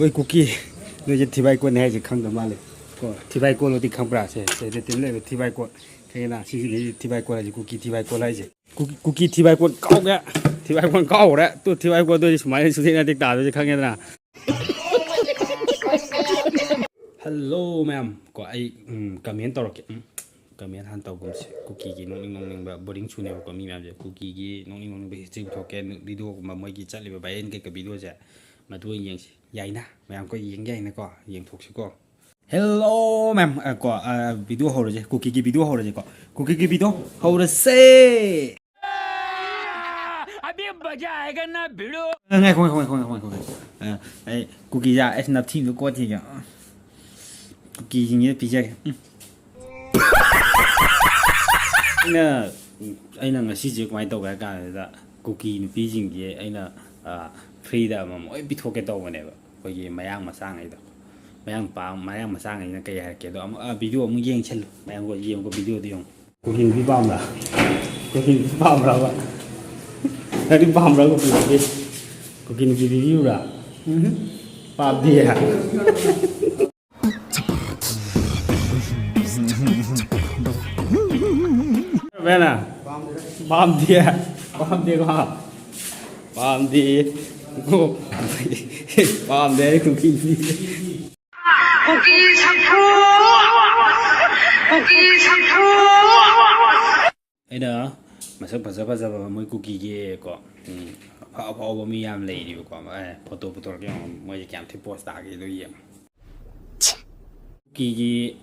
ôi cookie nơi dân thì bay quân này chỉ không được màเลยก็ที่ใบกวนเราติดข้างปลาใช่ใช่เต็มเลยที่ใบกวนแค่นั้นสิ่งนี้ที่ใบกวนอะไรกุกกี้ที่ใบกวนอะไรสิกุกกี้ที่ใบกวนเก่าแกที่ใบกวนเก่าแล้วตัวที่ใบกวนตัวที่สมัยสุดที่น่าติดตาตัวที่ข้างนี้นะฮัลโหลแมมก็ไอ้กระเมียนตลอดกระเมียนทันตอกุมสิกุกกี้กี่น้องนิ่งแบบบริงชูเนี่ยก็มีแมมจะกุกกี้กี่น้องนิ่งไปจิ้มทอแกนวิดีโอมาเมื่อกี้จัดเลยไปเอ็นกับวิดีโอจะมาดูยังสิใหญ่นะแมมก็ยังใหญ่นะก็ยังถูกสิก็Hello ma'am, có video hậu rồi chứ, cookie cái video hậu rồi chứ có, cookie cái video hậu rồi xe. Abi baca cái na video. Ngay không. Cookie ra em nạp thêm có gì cả. Cookie gì nhớ pizza. Anh là người sử dụng máy tàu cái là cookie nó pizza gì anh là free đó mà mỗi bit cái tàu này, bởi vì máy ăn mà sang này đó. Mayang mà sang này cái gì cái đó video ông giang chân mayang có giang có video đi không có hình vi phạm là có hình vi phạm là vậy cái vi phạm là có hình video là phạm đi à vậy nè phạm đi à phạm đi qua phạm đi phạm đấy cũng kinh đi Cookie 상품 Cookie 상품 ấy đó mà sắp mới cookie kia có họ mi am lấy đi có mà photo cái mới giảm thêm post cái đối diện cookie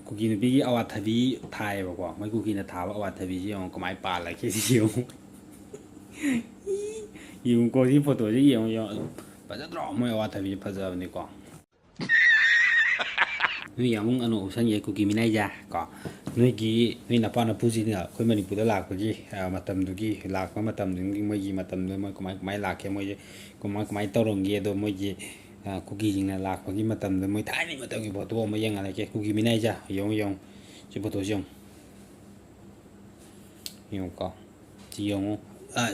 cookie nó bị awat thay thay vào có mấy cookie nó tháo awat thay chứ không có máy pa lại cái gì không dùng có gì photo gì không bây giờ rõ mới awat thay bây giờ này có nuôi yang anu usan ye cookie minai ja ko nuôi ki nuôi napa na puji ni khoi mani pu da lak ko gi matam du gi lak ma matam ding moi gi matam du moi ko mai lak ke moi ko mai torong ge do moi gi cookie jing na lak ko gi matam du moi thai ni matam gi photo moi yang ala ke cookie minai ja yong chi photo jong yong ko chi yong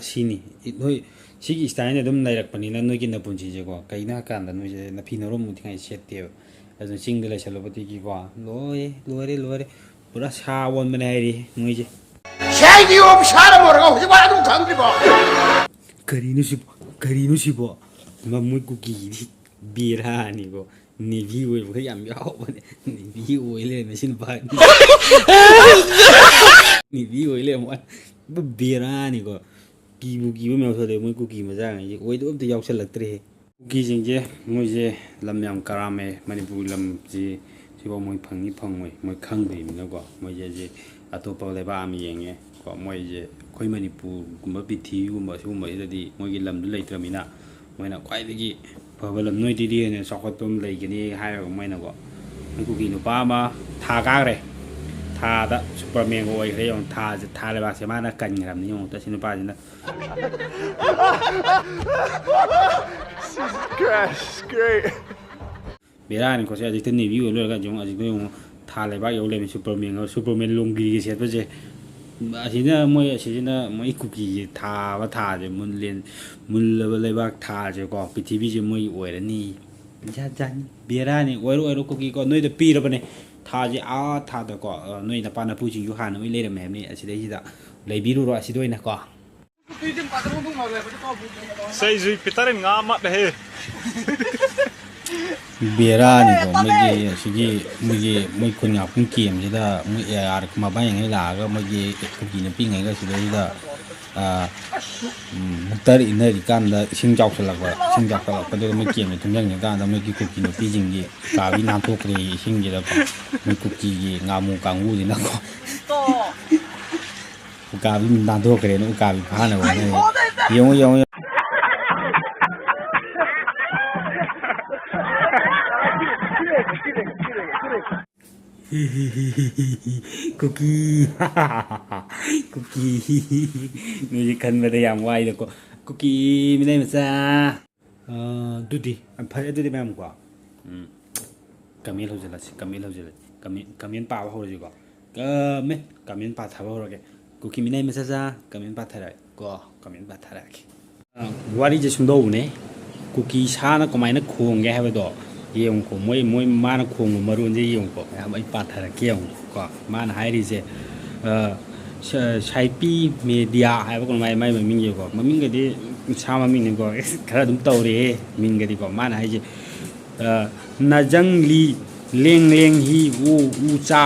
sini nuôi sigi style ne dum nai rak pani la nuôi ki na pun chi je ko kai na kan da nuôi je na phi no rom mu thai set te rồi sinh cái là sản phẩm thì qua lôi bữa xa one bên này đi người chứ sai đi ôm xa là một cái gì mà cũng thằng đi bỏ cái nó xí bỏ mà muốn cookie đi bia ra này có nị view cái giảm béo nị view lên là xin bạn nị view lên mà bia ra này có kibu mèo thôi để muốn cookie mà ra này ôi tôi thì giàu sẽ lật tre cookie chính chứ mỗi giờ làm nhàng caramel Manipur làm gì chỉ có mỗi phăng mỗi khang thì mình nó có mỗi giờ gì tôi bảo lại ba mình vậy nghe có mỗi giờ coi Manipur cũng mất bị thiếu cũng mất xong mấy giờ đi mỗi cái làm lấy từ mình à mỗi nào quay cái gì bảo làm nuôi đi này sau khi tôm lấy cái này hai rồi mấy nào có mấy cookie nó ba mà thà cá này thà đó Superman ngồi cái ông thà lại ba xem mà nó cần làm như ông ta xin nó ba gì đó great bây giờ này có sẽ dịch tên review rồi các chúng dịch tên thà lại bác yếu lên Superman lông gì sẽ bây giờ chỉ là mấy cookie thà rồi muốn lấy bác thà rồi có bị TV rồi mới uể ra ni cha bây giờ này uể cookie có nơi được pi rồi này thà gì thà được có nơi là pan là phụ chính Johan mới lấy được mềm này chỉ đấy gì đó lấy pi rồi chỉ đôi này có Say zui pitarin nga mat deh. Bera ni ko mai kun ngap kun kiem ji da mai yar ma ba yang la ga mai ku ki na pi ngai ga si da muktar ina ri kan da sing jaw sala ba da mai kiem ni thum yang ga da mai ki ku ki na pi jing gi ka bi nam thok ri sing ji da ba mai ku ki gi nga mu kang wu ni na ko ku ka bi nam thok ri no ka bi pha na wa ni yong cookie người cần về đây làm quay được có cookie bên đây mà ra đi anh phải đi mà quả cảm ơn cảm ơn bao hồi rồi cảm ơn bao thảo rồi cookie bên đây mà ra cảm ơn bao thảo rồi có cảm ơn bao thảo rồi what is just đâu nè kuki sana kamaina khonge haibado yengko moi mana khongu marunje yengko yam ai pathara ke ko mana hairi je shaipi media haiba ko mai maming ye ko maming ga di sa maming ni ko khara dum tawre ming ga di ko mana haije najang li leng leng hi u cha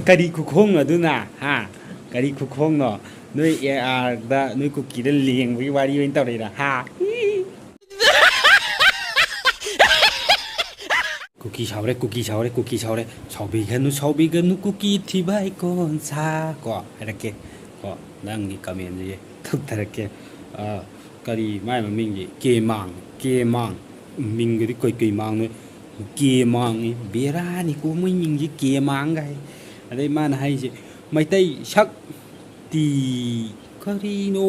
kari kukhong aduna ha kari kukhong no noi da noi kuki da leng wi wari wen tawre da ha kuki saure saubi ganu kuki thibai kon sa ko harake ko nangi comment je thuk tharake kari mai ma ming je ke mang ming gi koi mang no ke mang bera ni ko mai ming je ke mang gai adai man hai je mai tai sak ti kari no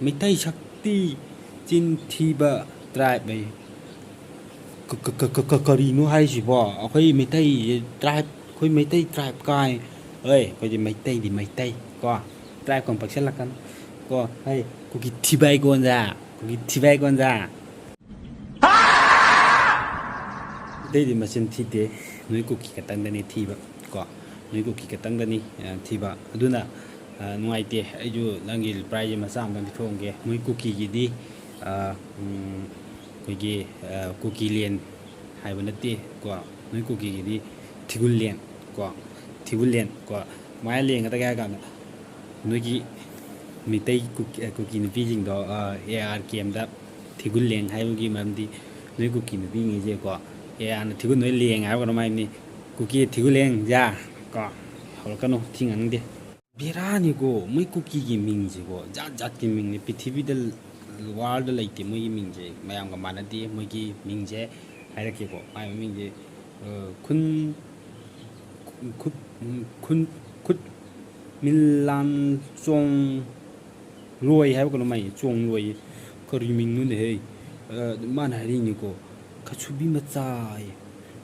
mai tai sak ti chin thiba trai bai kari hai gì bỏ khơi mấy tay tribe khơi mấy tay tribe cài ơi khơi gì mấy tay thì mấy tay co tribe còn bạc là căn co hay cô kì thi bay con ra đây thì mà xin thi thế nói cô kì cái tăng đây thi bạc co nói cô kì cái tăng đây thi bạc đúng là ngoài thế ai ju đang ghi price mà sang bằng thong cái nói cô kì gì đi cái gì cookie liền hai vấn đề của nói cookie đi thigul liền của máy liền người ta nghe cả nói gì mình tây cookie nó phi trình đó AR game đó thigul liền hai cái mà đi nói cookie nó phi như thế của AR nó thigul nói liền ai còn mà này cookie thigul liền ra của họ cái nó thing ăn đi bira ni ko mấy cookie cái mình gì của jat cái mình này Prithvi đó world like moi ming je mayam ga manati moi ki ming je hairake ko mai ming je khut milan chong loi hai ko mai chong loi ko ri ming nu ne he man hari ni ko kachubi ma chai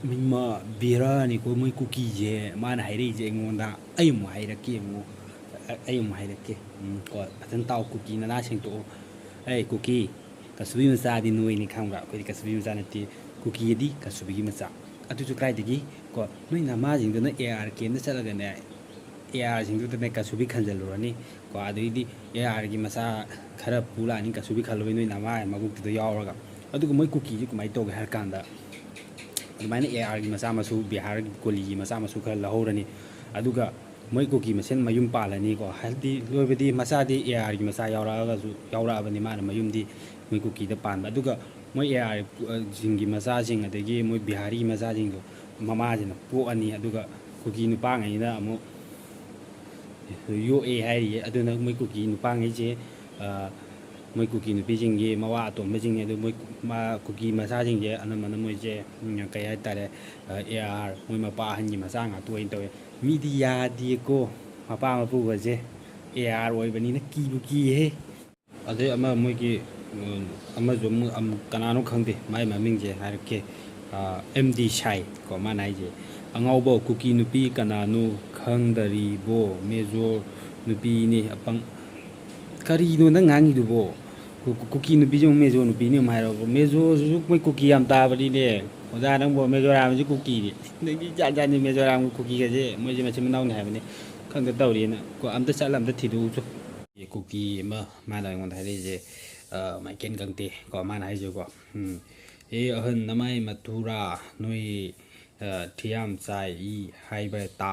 min ma bera ni ko moi cookie je man hari je ngonda ai mo hairake ko atan taw cookie na sing to ai cookie kasubi masa di noi ni kham ga ko kasubi masa na ti cookie di kasubi masa atu chu kai digi ko noi na ma jing na AR ke na chala ga ne AR jing tu na kasubi khanjal ro ni ko adu di AR gi masa khara pula ni kasubi khalo noi na ma gu ti do yaw ga adu ko moi cookie ji ko mai to ga har kan da adu mai na AR gi masa masu bihar gi koli gi masa masu khara lahor ni adu ga moi cookie masen mayum palani ko haldi loibadi masa di AR gi masa yaura ju yaura abani ma mayum di moi cookie da pan aduga moi AR jingi masa jing adagi moi bihari masa jing do mama jina po ani aduga cookie nu pa ngai na amu yo a hai aduna moi cookie nu pa ngai je moi cookie nu pi jing gi mawa atom ma jing adu moi ma cookie masa jing je anamana moi je kai hai tare AR moi ma pa han gi masa nga tuin to media di ko mapa ma pu ga je AR oi bani na ki bu ki he ade ama moi ki ama jo mu am kanano khangde mai ma ming je har ke MD Shai ko ma nai je angau bo cookie nu pi kanano khangdari bo mejo nu pi ni apang kari no na ngangi du bo cookie nu pi jo mejo nu pi ni mai ro mejo su moi cookie am ta bari ne oda nang bo mejo ram ji cookie ni ni ja ni mejo ram cookie ga je moi je ma chim nau ni hai bani khang da taw ri na ko am ta chalam da thi du chu ye cookie ma da ngon thai je mai ken gang te ko ma nai jo ko e ahan namai mathura noi thiam chai I haiba ta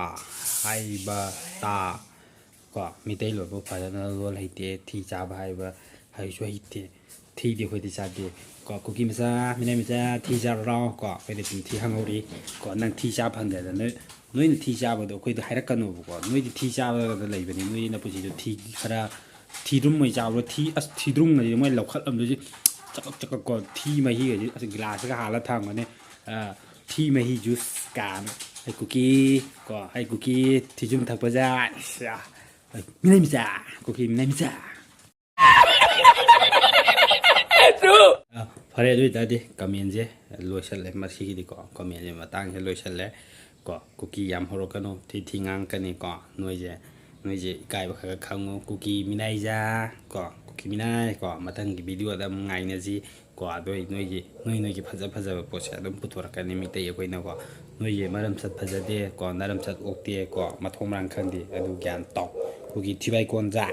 ko mi te lo bo pha na lo lai te thi cha ba haiba hai so hi te thi de khoi ti cha de ko cookie ma sa mi nai mi cha thi cha ra ko pe de thi hang ho ri ko nang thi cha phang de na noi thi cha ba do khoi de hairak kan no ko noi thi cha ba da lai ba ni noi na pu ji do thi khara thi drum mai cha ro thi as thi drum na mai lau khat am do ji chak ko thi mai hi ga ji as glass ga hala thang ma ne thi mai hi juice kan hai cookie ko hai cookie thi jum thak pa ja mi nai mi cha cookie mi nai mi cha fare doi ta de comment je loisal le ma si di ko comment je matang je loisal le ko cookie yam horo kano thi ngang kan ni ko noi je kai ba kha khang cookie mi nai ja ko ꯇꯧꯈꯤꯃꯤꯅꯥꯏ ꯀꯣ ꯃꯊꯪꯒꯤ ꯚꯤꯗꯤꯑꯣꯗ ꯑꯃꯨꯛ ꯉꯥꯏꯅꯁꯤ ꯀꯣ ꯑꯗꯣ ꯅꯣꯏꯒꯤ ꯐꯖꯕ ꯄꯣꯠꯁꯦ ꯑꯗꯨꯝ ꯄꯨꯊꯣꯔꯛꯀꯅꯤ ꯃꯤꯇꯩ ꯑꯩꯈꯣꯏꯅꯀꯣ ꯅꯣꯏꯒꯤ ꯃꯔꯝꯆꯠ ꯐꯖꯗꯦ ꯀꯣ ꯅꯔꯝꯆꯠ ꯑꯣꯛꯇꯦ ꯀꯣ ꯃꯊꯣꯡ ꯃꯔꯥꯡ ꯈꯪꯗꯦ ꯑꯗꯨ ꯒ꯭ꯌꯥꯟ ꯇꯥꯎ ꯑꯩꯈꯣꯏꯒꯤ ꯊꯤꯕꯥꯏ ꯀꯣꯟꯖꯥ